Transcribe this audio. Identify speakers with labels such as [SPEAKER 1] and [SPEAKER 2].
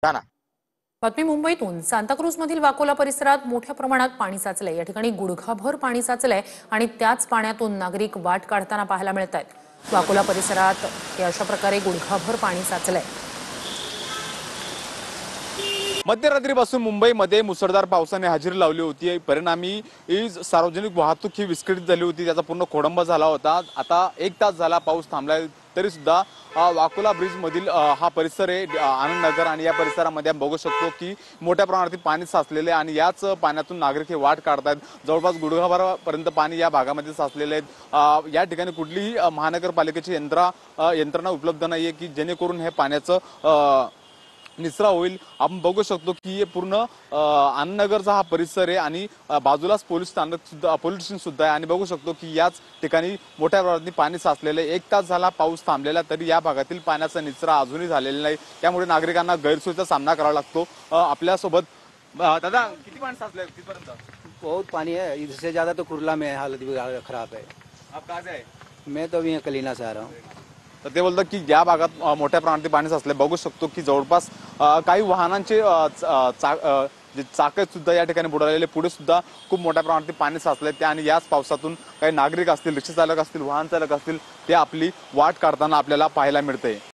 [SPEAKER 1] जाना
[SPEAKER 2] बातमी मुंबईतून सांताक्रूजमधील वाकोला परिसरात मोठ्या प्रमाणात पाणी साचलंय। या ठिकाणी गुडघाभर पाणी साचलंय आणि त्याच पाण्यातून नागरिक वाट काढताना पाहायला मिळत आहेत। वाकोला परिसरात हे अशा प्रकारे गुडघाभर पाणी साचलंय।
[SPEAKER 1] मध्यरात्रीपासून मुंबईमध्ये मुसळधार पावसाने हजेरी लावली होती। परिणामी सार्वजनिक वाहतूक ही विस्कळीत झाली होती, त्याचा पूर्ण खोडंबा झाला होता। आता 1 तास झाला पाऊस थांबलाय, तरी सुद्धा वाकोला ब्रिज मधील हा परिसर आहे आनंद नगर, आणि या परिसरामध्ये बघू शकतो की मोठ्या प्रमाणात पाणी साचलेले आणि याच पाण्यातून नागरिक हे वाट काढतात। जवळपास गुडघाभरापर्यंत पाणी या भागामध्ये साचलेले आहेत। या ठिकाणी कुठलीही महानगरपालिकेची यंत्रणा उपलब्ध नाहीये की जेणेकरून हे पाण्याचं निचरा होईल। आपण बघू शकतो की हे पूर्ण आनंदनगरचा हा परिसर आहे आणि बाजूलाच पोलीस स्टेशन सुद्धा आहे, आणि बघू शकतो की याच ठिकाणी मोठ्या प्रमाणात पाणी साचलेले। 1 तास झाला पाऊस थांबलेला, तरी या भागातील पाण्याचा निचरा अजूनही झालेला नाही, त्यामुळे नागरिकांना गैरसोयीचा सामना करावा लागतो। आपल्यासोबत दादा, किती पाणी साचले कितीपर्यंत?
[SPEAKER 3] बहुत पानी है, इधर से ज्यादा तो कुर्ला में हालत भी खराब है।
[SPEAKER 1] आप कहाँ से आहे?
[SPEAKER 3] मैं तो अभी यहाँ कलीना से आ रहा हूँ।
[SPEAKER 1] तर ते बोलतात की या भागात मोठ्या प्रमाणात पाणी साचले। बघू शकतो की जवळपास काही वाहनांचे जे चाक सुद्धा या ठिकाणी बुडालेले, पुढे सुद्धा खूप मोठ्या प्रमाणात पाणी साचले ते, आणि याच पावसातून काही नागरिक असतील, रिक्षा चालक असतील, वाहन चालक असतील, ते आपली वाट काढताना आपल्याला पाहायला मिळते।